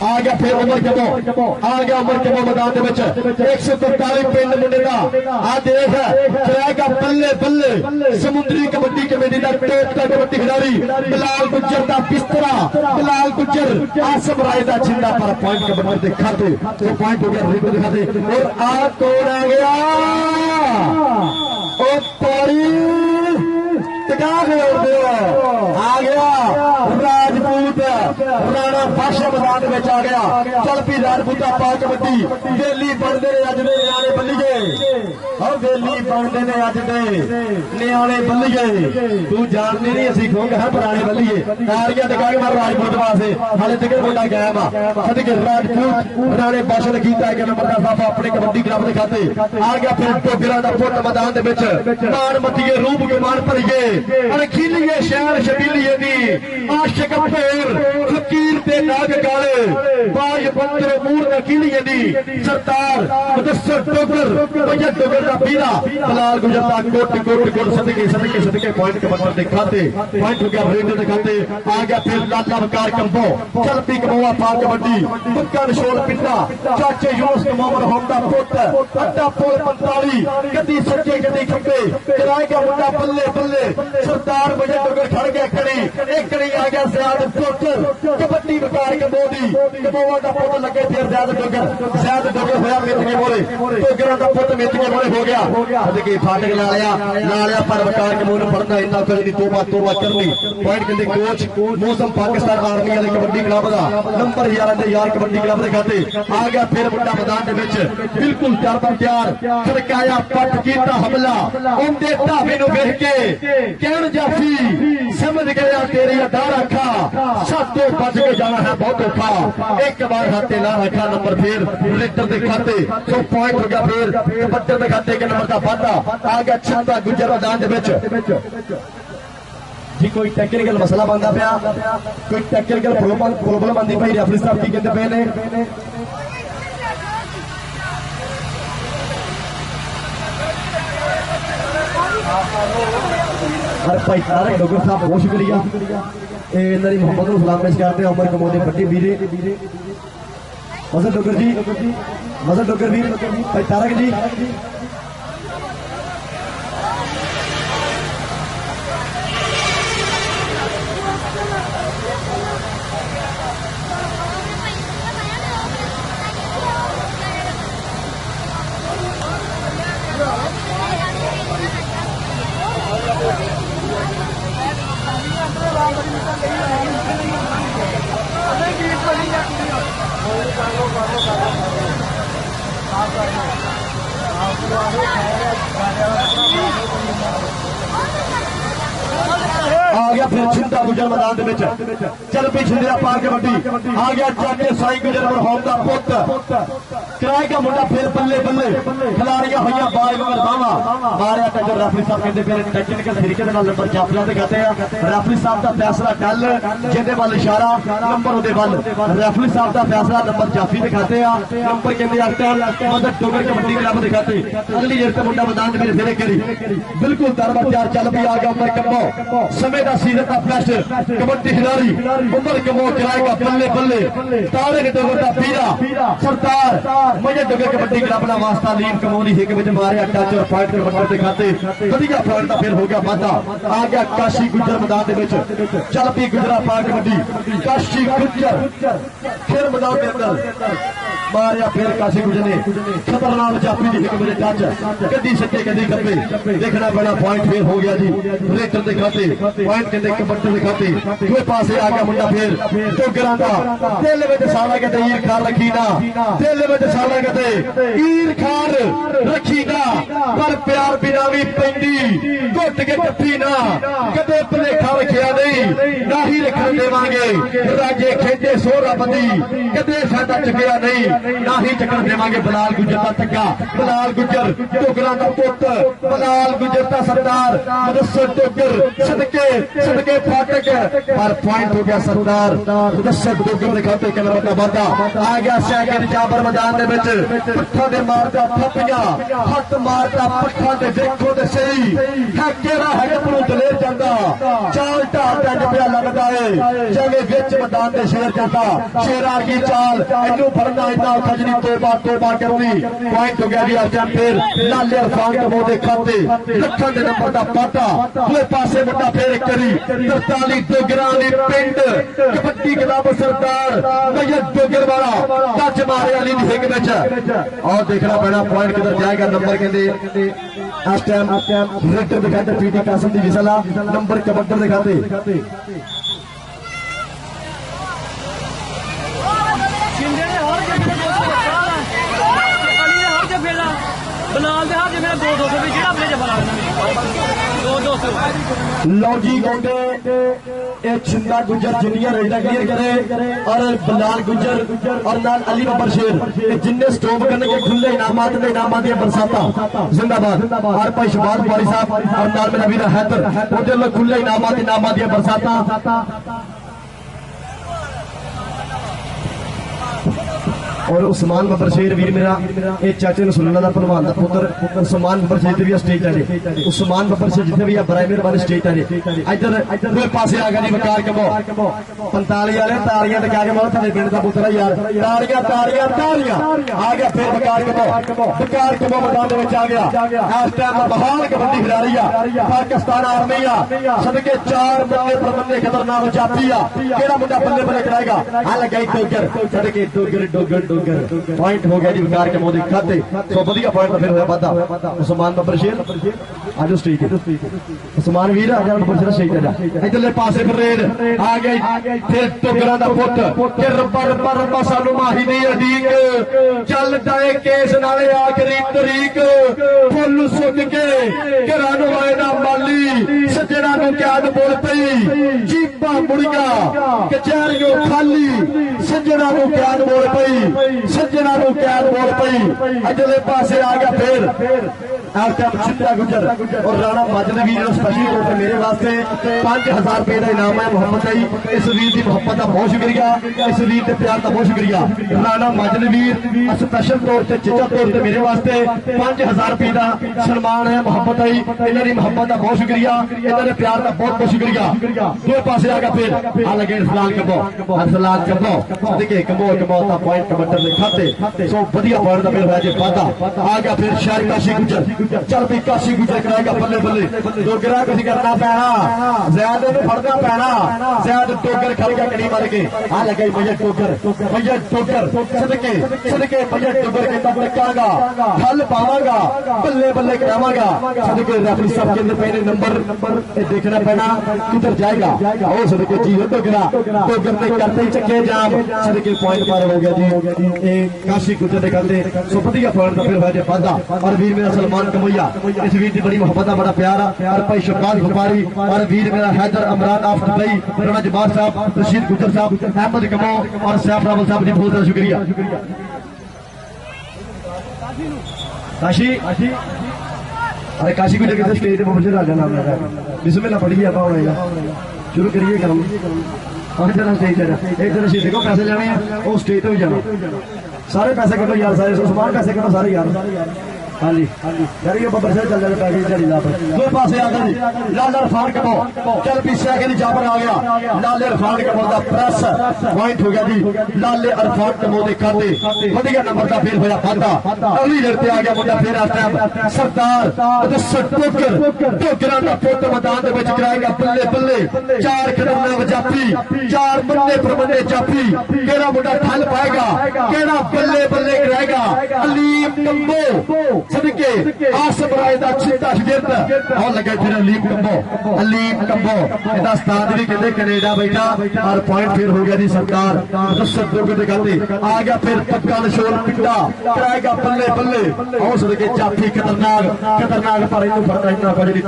आ गया फिर उमर कमो आ गया उमर कमो मैदान के 143 पिंड मुंडे का आ देख चलाएगा बल्ले बल्ले समुद्री कबड्डी कमेटी का टॉप का कबड्डी खिलाड़ी बिलाल गुज्जर का बिस्तरा बिलाल गुज्जर आसम राय का छिंदा पर पॉइंट के बराबर दिखाते तो पॉइंट हो गया रिकॉर्ड दिखाते और आ कौन आ गया ओ पौड़ी आ गया राजपूत राणा बादशाह मैदान में आ गया चल पी राजपूता पा कबड्डी वेली बनते ने अज दे न्याणे बल्लीए और वेली बनते ने अज दे न्याणे बल्लीए तू जाननी नहीं असी खोंग है पुराने बल्लीए तारियां दिखा के मार राजपूत वास्ते हाले तक मुंडा गैम आ सदके राजपूत राणे बादशाह ने कीता एक नंबर का साफा अपने कबड्डी क्लब के खाते आ गया फिर टोगरा का पुट मैदान के विच मान मतीए रूप के मान भरीए अनखीलीए शहर शबीलीए दी आशिक फेर फकीर ते नाग काले बाज बंदर मूर अखीलीए दी सरदार मुदस्सर टोगर भैया टोगर का पीरा बिलाल गुजरता कोट कोट कोट सदके सदके सदके पॉइंट के बराबर दिखाते पॉइंट हो गया रेड दिखाते आ गया फिर लाला बकार कंबो चलती कमोआ पा कबड्डी बुक्का नशोर पिंडा चाचे यूनुस मोहम्मद होमदा पुट अड्डा पोल 45 कदी सज्जे कदी खब्बे कराएगा मुंडा बल्ले बल्ले सरदार भैया टोगर खड़ गया खड़ी एक कड़ी आ गया ज़याद टोकर कबड्डी बकार कमोदी कमोआ का पुट लगे फिर ज़याद टोकर होया मिट के मोरे टोकरा का पुट मिट के मोरे हो गया सदके फाटक लालिया पर बकार कमोद पढ़ना इन्ना करनी तोबा तोबा करनी पॉइंट कहते कोच मौसम पाकिस्तान आर्मी वाले कबड्डी क्लब का नंबर 11 ते यार कबड्डी क्लब के खाते आ गया फिर मुंडा मैदान के विच बिल्कुल तैयार खड़काया पट कीता हमला उनके ढाबे नूं वेख के कहण जाफी समझ गया तेरी अदा रखा सातों बच के जाना है बहुत औखा एक बार हाथे ला रखा नंबर फिर लिटर के खाते तो पॉइंट हो गया फिर कबड्डी के खाते के नंबर का वाधा आ गया छिंदा गुजर मैदान के जी कोई टेक्निकल मसला बनता पाया कोई टेक्निकल प्रॉब्लम आती भाई रेफरी साहब की कहते पे ने भाई तारक डोगर साहब बहुत शुक्रिया इन्होंने मोहम्मद सलाम पेश करते उमर कमोदी बड़ी वीरे मजर डोगर वीर भाई तारक जी आ गया फिर छिंदा गुजर मैदान चल पी छिंदा पा कबड्डी आ गया चाचे साई गुजर होम का पुत कराएगा मुंडा फिर बल्ले बल्ले खिलाड़ियां हुई बाग मरदावा मारिया टक्कर रेफरी साहब कहते फिर टेक्निकल तरीके नंबर जाफिया दिखाते हैं रेफरी साहब का फैसला कल जिहदे वाल इशारा नंबर उहदे वाल रेफरी साहब का फैसला नंबर जाफी दिखाते हैं नंबर कहते अक्टर मदद टोगर कबड्डी क्लब दिखाते अगली जेर से मुंडा मैदान में फिर करी बिल्कुल दरबार तैयार चल भी आ गया उमर कमो समय का सीजन का फ्लैश कबड्डी खिलाड़ी उमर कमो कराएगा बल्ले बल्ले तारक टोगर का पीरा सरदार मुझे डोगर कबड्डी क्लब का वास्ता लीन कमोनी हिक विच मारिया टच और पॉइंट नंबर दिखाते बढ़िया पॉइंट का फिर हो गया वाधा आ गया काशी गुजर मैदान के विच चल पी गुजरा पा कबड्डी काशी गुजर फिर मैदान के अंदर मारिया फिर काशी गुजर ने खतरनाक जाफी दी हिक विच टच कदी सच्चे कदी खब्बे देखना बड़ा पॉइंट फिर हो गया जी रेटर दिखाते पॉइंट कहते कबड्डी दिखाते दूसरे पासे आ गया मुंडा फिर टोगरा का दिल विच साला कहते ईर खार रखी ना दिल विच साला कहते ईर खार रखी ना पर प्यार बिना भी पैंदी घुट के कट्ठी ना कदे भुलेखा रखिया नहीं ना ही रखन देवांगे राजे खेजे सोहरा बंदी कदे साडा चुकिया नहीं ना ही चक्कर देवांगे बिलाल गुजर का टक्का बिलाल गुजर टोगरा का पुत बिलाल गुजर का सरदार मुदस्सर टोगर सदके सदके फाटक पर पॉइंट हो गया सरदार दशक डोगर के खाते के नंबर का वादा आ गया सैकिंड जाबर मैदान दे विच पट्ठा दे मारदा थप्पियां हथ मारदा पट्ठा दे देखो ते सही है केड़ा है कपड़ों दलेर जांदा चाल ढाल टंड पिया लगदा है जिवें विच मैदान दे शेर जांदा शेर आ गई चाल इनू फड़ना इन्ना औखा जी तोबा तोबा करनी पॉइंट हो गया जी आज फिर लाले अरफान कमो दे खाते लखन दे नंबर दा पाटा दूए पासे मुंडा फेर करी 43 डोगरां दी पिंड कबड्डी क्लब सरदार मैयत डोगर वाला टच मारे अली दी हिंग विच और देखना पैना पॉइंट किधर जाएगा नंबर कहंदे इस टाइम रेडर दिखाते पीटी कासिम दी विसला नंबर कबड्डर दिखाते लो जी कहते छिंदा गुजर जिन्नियां रेडा क्लियर करे और बलाल गुजर और नाल अली बब्बर शेर जिन्ने स्टॉप करने के खुले इनामात ने इनामात दी बरसाता जिंदाबाद और भाई शबाज वाली साहब और नाल मेरा वीर हैदर उधर खुले इनामात दी बरसाता और उस्मान बब्बर शेर वीर मेरा ये चाचे रसूलुल्लाह दा पहलवान दा पुत्र उस्मान बब्बर शेर भी स्टेज है उस्मान बब्बर शेर जिथे भी बराए मेहरबानी स्टेज है इधर दूसरे पासे आ गया जी वकार कमो 45 वाले तालियां लगा के मारो थले पिंड दा पुत्र है यार तालियां तालियां तालियां आ गया फिर वकार कमो मैदान दे विच आ गया इस टाइम बहाल कबड्डी खिलाड़ी आ पाकिस्तान आर्मी आ सदके 4 बल्ले पर बल्ले खतरनाक जाती आ केड़ा मुंडा बल्ले बल्ले कराएगा आ लगाई डोगर सदके डोगर पॉइंट हो गया जी विकार के मोदी खाते तो बढ़िया पॉइंट फिर होया वादा उस्मान बब्बर शेर आज स्टेज उस्मान वीर आ जा बब्बर शेर स्टेज जा इधरले पासे फिर रेड आ गई फिर टोगरा दा पुੱਤ कि रब्बा रब्बा रब्बा सानू माही दी अदीक चल जाए केस नाले आखिरी तरीक फुल सुन के घरां नु आए दा माली सज्जणा नु कैद बोल पई जीबा मुड़िया कचहरियों खाली सज्जणा नु कैद बोल पई सज्जना को कैद बोल पई अगले पासे आ गया फिर छिंदा गुजर और राणा मजनवी स्पेशल तौर पर मेरे वास्ते 5000 रुपए का इनाम है मोहम्मद आई इस वीर की मोहब्बत का बहुत शुक्रिया इस वीर के प्यार का बहुत शुक्रिया राणा मजनवी स्पेशल तौर पर चिचा तौर पर मेरे वास्ते 5000 रुपए का सन्मान है मोहब्बत आई इन्हों की मोहब्बत का बहुत शुक्रिया इन्होंने प्यार का बहुत बहुत शुक्रिया दो पासे आ गया फिर आ लगे अरसलान कबो देखिए कबो का पॉइंट कबड्डर के खाते सो बढ़िया पॉइंट का मेरा जी वादा आ गया फिर शायद काशी गुजर चल भी काशी गुजर कराएगा बल्ले बल्ले डोगरा कुछ करना पैना ज्यादा फड़ना पैना ज्यादा डोगर खड़ेगा कड़ी मार के आ लगे भैया डोगर सदके सदके भैया डोगर के तब रखागा हल पावागा बल्ले बल्ले करावागा सदके रेफरी साहब के अंदर पहले नंबर देखना पैना किधर जाएगा ओ सदके जी डोगर ने करते ही चक्के जाम सदके पॉइंट पार हो गया जी काशी गुजर ने करते सो बढ़िया पॉइंट का फिर वजह वादा और वीर मेरा सलमान कमैया इस वीर की बड़ी मोहब्बत बड़ा प्यार और भाई शबाज गुफारी और वीर मेरा हैदर अमरान आफ दुबई राणा जबार साहब रशीद गुजर साहब अहमद कमो और सैफ रावल साहब जी बहुत शुक्रिया काशी अरे काशी को लेकर स्टेज पर मुझे राजा नाम लगा बिस्मिल्लाह पढ़िए आप शुरू करिए काम और जरा स्टेज एक तरह से देखो पैसे जाने हैं वो स्टेज पे भी जाना सारे पैसे कटो यार सारे सामान पैसे कटो सारे यार हाँ जी यार ये बब्बर से चल जाए पैसे चली जा पर दो पासे आ गए लाल अरफान कमो चल पीछे आगे जाबर आ गया लाल अरफान कमो का प्रेस पॉइंट हो गया जी लाल अरफान कमो के खाते बढ़िया नंबर का फिर होया वादा अगली लड़ते आ गया मुंडा फिर आ टाइम सरदार टोकरा का पुੱਤ मैदान के विच कराएगा बल्ले बल्ले 4 खिलाड़ी जाफी 4 बल्ले पर बल्ले जाफी केड़ा मुंडा ठल पाएगा केड़ा बल्ले बल्ले कराएगा अलीम कम्बो सदके आसम राय दा छिंदा शिगिर्द और लगे फिर अलीम कम्बो इहदा उस्ताद भी कहते कनेडा बैठा और पॉइंट फिर हो गया जी सरकार 10 रुपए दिखाते आ गया फिर पक्का नशोर पिंडा कराएगा बल्ले बल्ले और सदके जाफी खतरनाक पर इन्हों फड़ना इतना को जी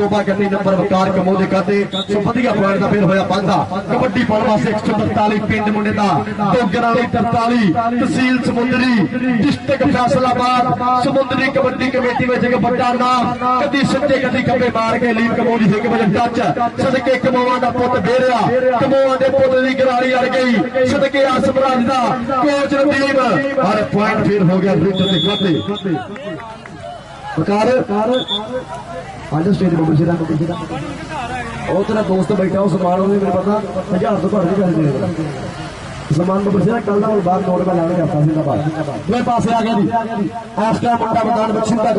तोबा करनी नंबर वकार कमो दे खाते सो बढ़िया पॉइंट का फिर होया बांधा कबड्डी पाउण वास्ते 143 पिंड मुंडे दा डोगरा 43 तहसील समुंदरी डिस्ट्रिक्ट फैसलाबाद समुद्री कबड्डी कमेटी में एक बड़ा नाम कदी सच्चे कदी खब्बे मार के लीम कमो की एक वजन टच सदके कमोआ का पुत बेरिया कमोआ के पुत की गरारी अड़ गई सदके आसमराज का कोच रदीप और पॉइंट फिर हो गया रिट के खाते बकार आज स्टेज पर मुझे वो तेरा दोस्त बैठा उस समान मेरे पता 1000 तो घर नहीं कर समान को बचा कल ना बाहर नोट में लाने जाता जिंदाबाद मेरे पास आ गया जी आफ्टर मुंडा मैदान में छिंदा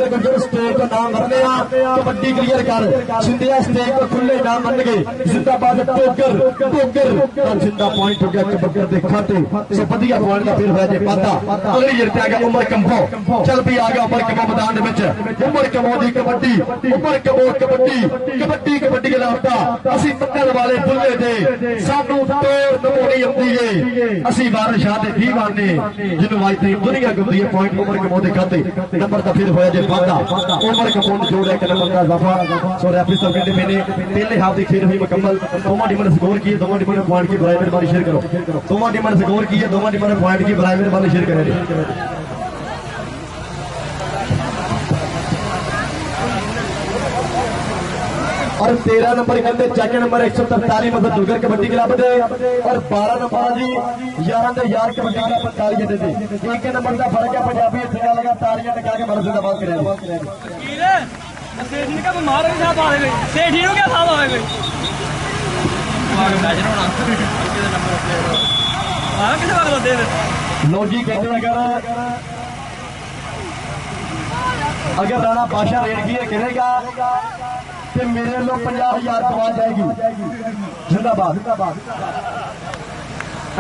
गुजर स्टेज का नाम भरने कबड्डी क्लियर कर छिंदिया स्टेज को खुले नाम बन गए जिंदाबाद टोकर और जिंदा पॉइंट हो गया कबड्डी के खाते से बढ़िया पॉइंट का फिर हो जाए पाता अगली जिरते आ गया उमर कंभो चल भी आ गया उमर कंभो मैदान में उमर कंभो दी कबड्डी उमर कंभो कबड्डी के लापता असि पत्थर वाले बुल्ले दे सानू तोड़ नमोड़ी असी बादशाह दे दीवाने जिन्हों आज तक दुनिया गंदी है पॉइंट उमर कमो दे खाते नंबर का फिर होया जे वादा उमर कमो ने जोड़ एक नंबर का इजाफा सो रेफरी साहब कहते मैंने पहले हाफ की खेल हुई मुकम्मल दोनों टीमों ने स्कोर किए दोनों टीमों ने पॉइंट की बराबर मेहरबानी शेयर करो दोनों टीमों ने स्कोर किए दोनों टीमों ने पॉइंट की बराबर मेहरबानी शेयर करें और 13 नंबर कहते चेक नंबर 143 मतलब डुगर कबड्डी क्लब दे और 12 नंबर जी 11 दे यार कबड्डी क्लब 45 दे एक नंबर का फर्क है पंजाबी इतना लगा तालियां लगा के मर्द जिंदाबाद करे कीरे सेठ ने का मार के साथ आवे सेठ ही नु क्या साथ आवे मैच होना हां किसे भाग दे लो जी कहते अगर राणा बादशाह रेड की करेगा ते मेरे लोग 50,000 कमा जाएगी जिंदाबाद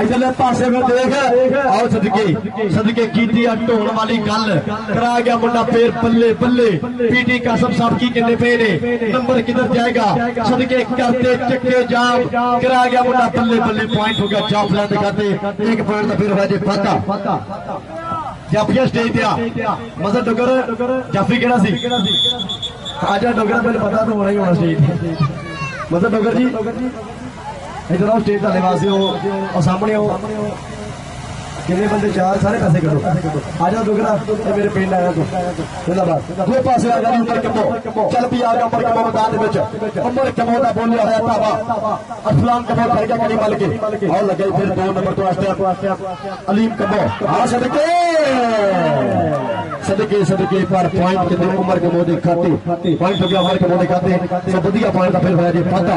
इधरले पासे में देख आओ सदके की ढोण वाली गल करा गया मुंडा फिर बल्ले बल्ले पीटी का सब की कहने पे ने नंबर किधर जाएगा सदके करते चक्के जाम करा गया मुंडा बल्ले बल्ले पॉइंट हो गया जाफ लैंड दिखाते एक पॉइंट तो फिर हो जाए फाता जाफिया स्टेज दिया मजा डुगर जाफी केड़ा सी आजा डोगरा पहले पता तो होना ही होना स्टेज मतलब डोगर जी इधर आओ स्टेज का निवासी हो और सामने हो कितने बंदे चार सारे पैसे करो आजा डोगरा मेरे पिंड आया तो जिंदाबाद दो पासे आ गया उमर कमो चल भी आ गया उमर कमो मैदान में उमर कमो का बोलिया है तावा अफलान कमो कर गया कड़ी मल के और लगे फिर 2 नंबर तो अलीम कमो हां सदके पर पॉइंट के उमर कमो दे खाते पॉइंट हो गया उमर कमो दे खाते सब बढ़िया पॉइंट फिर होया जी फाता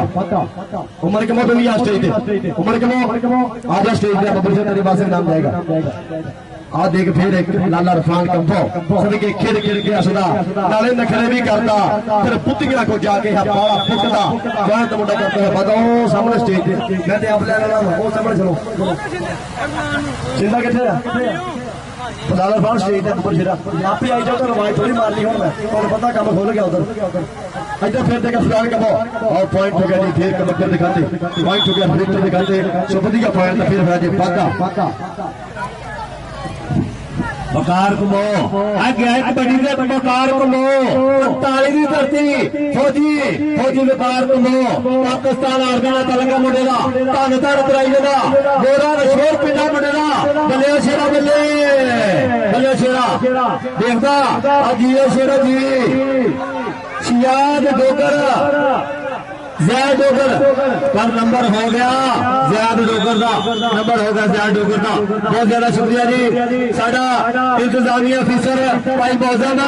उमर कमो पे भी आ स्टेज पे उमर कमो आजा स्टेज पे बब्बर से तेरे पास नाम जाएगा आ देख फिर एक लाला रफान कंभो सदके खिड़ के हसदा नाले नखरे भी करता फिर पुतिया को जाके पाला फुकदा बहुत मुंडा करता है बताओ सामने स्टेज पे मैं ते आप ले लेना वो सामने चलो जिंदा किथे है लाला रफान स्टेज पे ऊपर सिरा आप ही आई जाओ तो रवाई थोड़ी मारनी हो मैं और पता काम खोल गया उधर इधर फिर देखा फुलान कंभो और पॉइंट हो गया जी फिर कबड्डी दिखाते पॉइंट हो गया फिर दिखाते सो बढ़िया पॉइंट फिर हो जाए पाका बकार कमो आगे कबड्डी दे बकार कमो 45 दी धरती फौजी बकार कमो पाकिस्तान आर्मी दा तलंगा मुंडे दा धन धन तराई दा गोरा शोर पिंडा मुंडे दा बल्ले शेरा देखदा अजीए शेरा जी शियाद डोगर जैद डोगर पर नंबर हो गया जैद डोगर का नंबर हो गया जैद डोगर का बहुत ज्यादा शुक्रिया जी साडा इंतजामी अफिसर भाई मौजम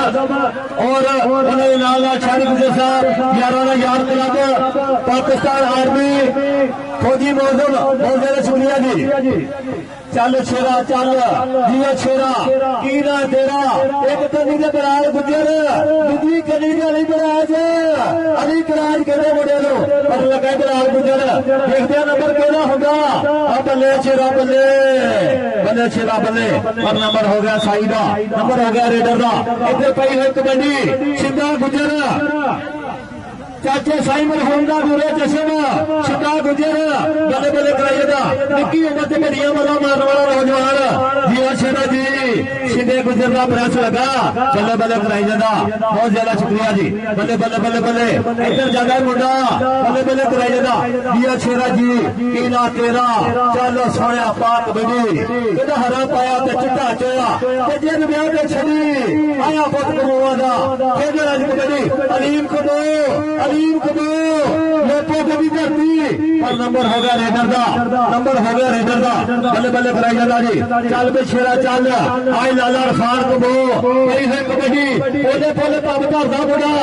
और उन्होंने नाल शारी गुजर साहब 11 यार क्लब पाकिस्तान आर्मी फौजी मौजम बहुत ज्यादा शुक्रिया जी चल शेरा चल जिया शेरा की ना तेरा एक कनी दे बराल गुजर दूसरी कनी दे अली बराज अली कराज कहते मुंडे नो पर लगा बराल गुजर देखते नंबर केड़ा होगा अब बल्ले शेरा बल्ले और नंबर हो गया साई दा नंबर हो गया रेडर दा इधर पई है कबड्डी सिद्धा गुजर चाचे साइमन होंदा गुरे जश्न सिद्धा गुजर बल्ले कराइएगा निक्की उम्र से घड़ियां वाला मारने वाला नौजवान जिया शेरा जी शिंदे गुजर का प्रयास लगा बल्ले बल्ले कराई जाता बहुत ज्यादा शुक्रिया जी बल्ले बल्ले बल्ले बल्ले इधर जाता है मुंडा बल्ले बल्ले कराई जाता दिया शेरा जी कीला तेरा चलो सोया पाक बनी कहता हरा पाया ते चिट्टा चोया ते जिन ब्याह ते छड़ी आया पुत कमोआ दा कहते अज कबड्डी अलीम कबो लोगों को भी धरती और नंबर हो गया रेडर दा नंबर हो गया रेडर दा बल्ले बल्ले कराई जाता जी चल बे शेरा चल आई लाला खान कबो कई है कबड्डी ओदे पोले पब धरदा बुढ़ा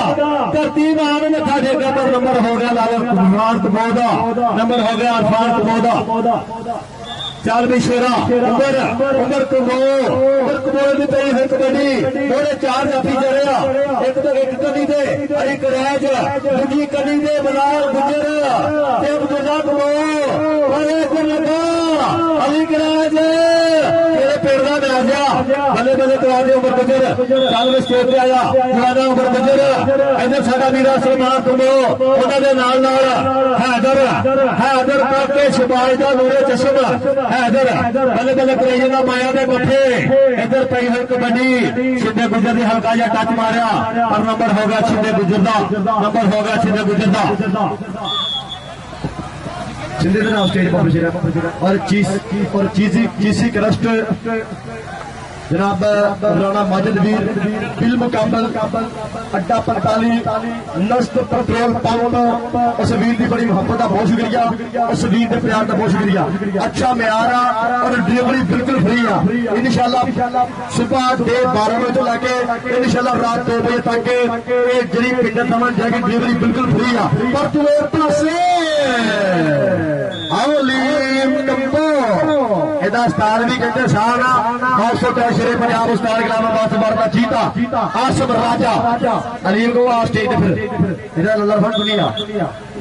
धरती नाम मथा टेका पर नंबर हो गया लाला खान कबो दा नंबर हो गया खान कबो दा चल भी शेरा उमर कबो दी पई है कबड्डी ओदे चार जाफी चढ़िया एक तो एक कदी दे एक रैज दूजी कदी दे बलाल गुजर ते अब्दुल्ला कबो ओए को लगा अली कराज तेरे पेड़ का मैच आ बल्ले बल्ले करा दे उमर गुजर चल भी स्टेज पे आया पुराना उमर गुजर इधर साडा वीरा सलमान कबो उन्हां दे नाल नाल हैदर काके शिबाज दा नूरे चश्म हैदर बल्ले बल्ले कराई जांदा माया दे मथे इधर पई हुई कबड्डी शिंदे गुजर ने हल्का जा टच मारिया और नंबर हो गया शिंदे गुजर दा नंबर हो गया शिंदे गुजर दा शिंदे दा नाम स्टेज पर और चीसी क्रस्ट जनाब राणा माजिद वीर बिल मुकाबल अड्डा 45 नस्त पेट्रोल पंप उस वीर की बड़ी मुहब्बत का बहुत शुक्रिया उस वीर के प्यार का बहुत शुक्रिया अच्छा म्यार और डिलीवरी बिल्कुल फ्री आ इंशाल्लाह सुबह 12 बजे तो लैके इंशाल्लाह रात 2 बजे तक जी पिंड समझ जाएगी डिलीवरी बिल्कुल फ्री आ पर तू एक पासे आओ लीम कंबो एदा स्टार भी कहते साना 900 शेरे पंजाब उस्ताद इस्लामाबाद से बढ़ता चीता आसिफ राजा अलीम को आ स्टेज पे फिर इधर लल्लर खान दुनिया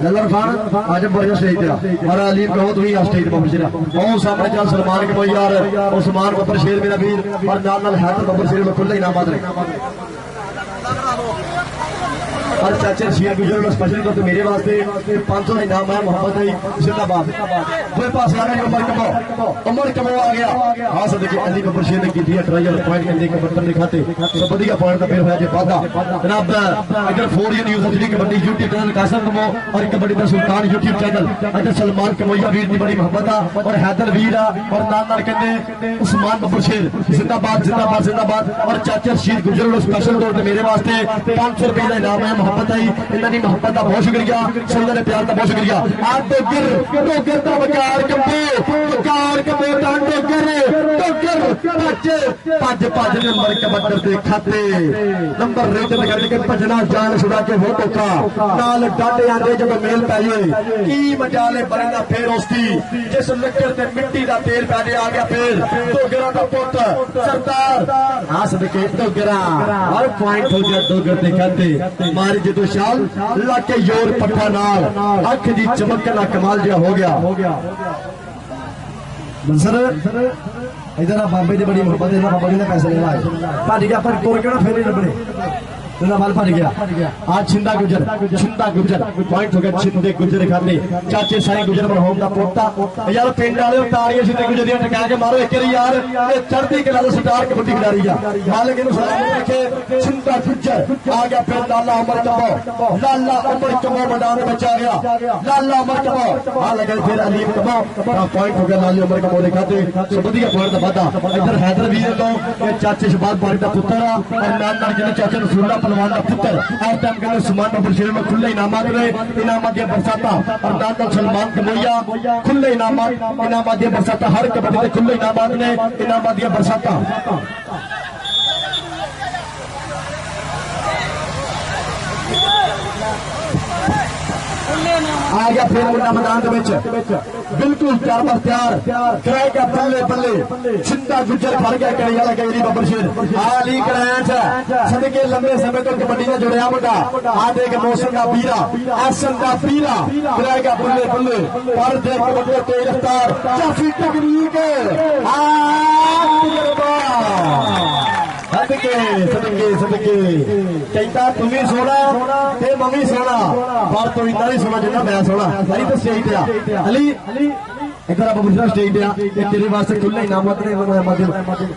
लल्लर खान आज बढ़िया स्टेज पे और अलीम को तू ही आ स्टेज पे पहुंच रहा और सामने चल सलमान के भाई यार उस्मान बब्बर शेर मेरा वीर और नाल नाल हैदर बब्बर शेर में खुले इनाम रहे और चाचा शेर गुजर स्पेशल तो मेरे वास्ते 500 इनाम है मोहम्मद भाई जिंदाबाद कोई पास आ गया उमर कमो आ गया हां सदके अली बब्बर शेर ने की दिया ट्राई और पॉइंट करने के बटन दिखाते सब बढ़िया पॉइंट का फिर होया जे वादा जनाब इधर 4 न्यूज़ की कबड्डी यूट्यूब चैनल कासम कमो और कबड्डी दा सुल्तान यूट्यूब चैनल इधर सलमान कमोया वीर की बड़ी मोहब्बत और हैदर वीर और नाल नाल कहते उस्मान बब्बर शेर जिंदाबाद जिंदाबाद जिंदाबाद और चाचा शेर गुजर स्पेशल तौर पे मेरे वास्ते 500 रुपए का इनाम है मोहब्बत आई इन्होंने मोहब्बत का बहुत शुक्रिया सही ने प्यार का बहुत शुक्रिया आज डोगर का वकार कंबो भज नंबर कबड्डर दे खाते नंबर रेट करके भजना जान छुड़ा के हो टोका नाल डाटे आंदे जब मेल पाइए की मजाले बरना फिर उसकी जिस लकड़ ते मिट्टी का तेल पैदे आ गया फिर डोगरा का पुत सरदार हां सदके डोगरा और पॉइंट हो गया डोगर दे खाते मारी जो शाल लाके योर पट्ठा नाल अख दी चमक ना कमाल जिहा हो गया सर इधर बाबे की बड़ी मोहब्बत है बाबा जी ने पैसे लेना है भज गया पर कोर केड़ा फेरे लबड़े बाल भज गया आज छिंदा गुजर पॉइंट हो गया छिंदे गुजर खाते चाचे साई गुजर पर होम का पोता यार पिंड वाले ताड़ियां छिंदे गुजर दी टका के मारो एक यार ये चढ़ती कला दा स्टार कबड्डी खिलाड़ी आ मालिक इनु सलाम रखे छिंदा गुजर आ गया फिर लाला उमर कबो मैदान में बचा गया लाला उमर कबो आ लगे फिर अलीम कबो पॉइंट हो गया लाला उमर कबो दे खाते बढ़िया पॉइंट दा वादा इधर हैदर वीर लो चाचे शबाज बारी दा पुत्र और नाल नाल जिन्हें चाचे रसूलुल्लाह पहलवान का पुत्र इस टाइम कहते सुमान बब्बर शेर में खुले इनामात रहे इनामात दिया बरसाता और नाल सलमान कमोया खुले इनामात दिया बरसाता हर कबड्डी के खुले इनामात ने इनामात दिया बरसाता आ गया फिर मुंडा मैदान बिल्कुल तैयार कराएगा बल्ले बल्ले छिंदा गुजर फड़ गया कड़ी वाला गैरी बब्बर शेर हाल ही कराया सदके लंबे समय तो कबड्डी ने जुड़िया मुंडा आ देख मौसम का पीरा एसन का पीरा कराएगा बल्ले बल्ले पर देख कबड्डी तेज रफ्तार काफी तकनीक सदके कहता तुम्हें सोना ते मम्मी सोना पर तू इतना नहीं सोना जितना मैं सोना अली तो स्टेज पे अली इधर आप बुशरा स्टेज पे तेरे वास्ते खुला ही नाम अपने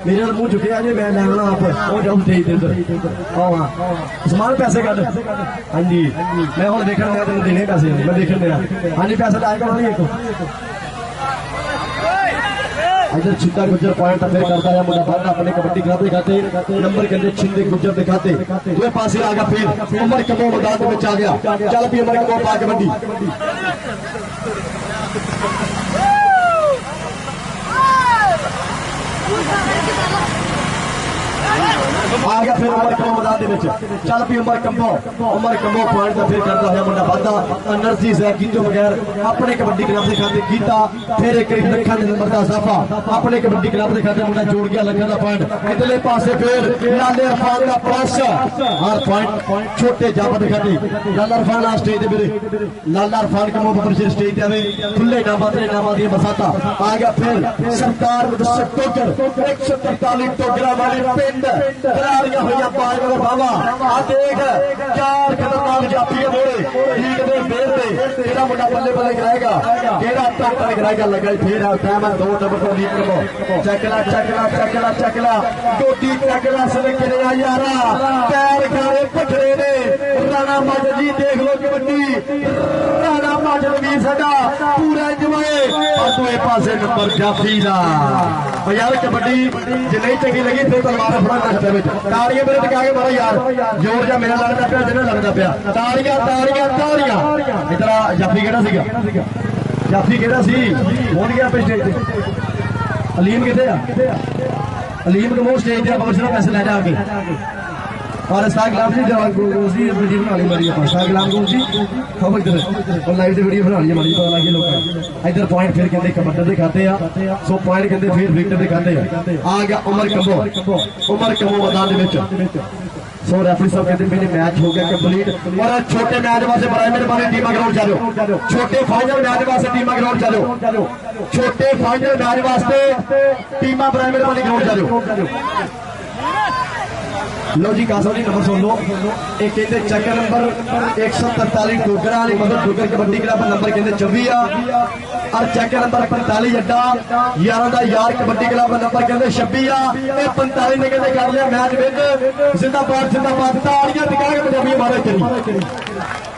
मेरे मुंह चुके आज मैं लेना आप वो जाऊँ स्टेज पे उधर हाँ समान पैसे कर हाँ जी मैं हूँ देखना मैं तेन देने पैसे मैं देखने मेरा हाँ जी पैसे लाएगा नहीं एक इधर छिंदा गुजर पॉइंट फिर करता है मुंडा बांधा अपने कबड्डी क्लब के खाते नंबर कहते छिंदे गुजर के खाते दूसरे पासे आ गया फिर उमर कमो मैदान में आ गया चल भी उमर कमो पा कबड्डी आ गया फिर उमर कमो मैदान चल भी उमर कमो पॉइंट का फिर करता है मुंडा बांधा एनर्जी से कीतो बगैर अपने कबड्डी क्लब के खाते कीता फिर एक लखा नंबर का इजाफा अपने कबड्डी क्लब के खाते मुंडा जोड़ गया लखा का पॉइंट इधरले पासे फिर लाले अरफान का प्लस हर पॉइंट छोटे जापा दिखाते लाला अरफान आ स्टेज पे लाला अरफान कमो पर स्टेज पे आवे खुले नामा दिए बसाता आ गया फिर सरकार मुदस्सर टोकर 143 टोकरा वाली पिंड करारियां हुई पार में बाबा आ देख चार खतरनाक जाती है मोड़े ठीक दे बेर पे तेरा मुंडा बल्ले बल्ले गिराएगा केड़ा टक्कर गिराएगा लगा फिर टाइम है 2 नंबर पर लीड करो चकला गोटी चकला से लेके आ यारा पैर खाने पकड़े ने राणा माजर जी देख लो कबड्डी राणा माजर भी सदा पूरा इंजॉय और दूसरे पासे नंबर जाफी दा यार कबड्डी जे नहीं चंगी लगी फिर तलवार फड़ा रखते में ताड़ियां मेरे तक आगे मारो यार जोर जा मेरा लगता पिया जिन्हें लगता पिया ताड़ियां इधर जाफी केड़ा सीगा जाफी केड़ा सी पहुंच गया पे स्टेज पे अलीम किथे अलीम कमो स्टेज पे बख्शना पैसे ले जा आगे और सागलाम जी वीडियो बना ली मारी सागलाम को जी खबर इधर और लाइव से वीडियो बना ली मारी पता लगे लोग इधर पॉइंट फिर कहते कबड्डी दिखाते हैं सो पॉइंट कहते फिर विकेट दिखाते हैं आ गया उमर कमो मैदान में सो रेफरी साहब कहते मेरे मैच हो गया कंप्लीट और छोटे मैच वास्ते बड़ा मेहरबानी टीम ग्राउंड चलो छोटे फाइनल मैच वास्ते टीम ग्राउंड चलो छोटे फाइनल मैच वास्ते टीम बड़ा मेहरबानी ग्राउंड चलो लो जी कासोली नंबर सुन लो एक कहते चक्कर नंबर 143 डोगरा मतलब डोगर कबड्डी क्लब नंबर कहते 24 और चक्कर नंबर 45 अड्डा यार का यार कबड्डी क्लब नंबर कहते 26 45 ने कहते कर लिया मैच विन जिंदाबाद ताड़ियां दिखा के पंजाबी मारे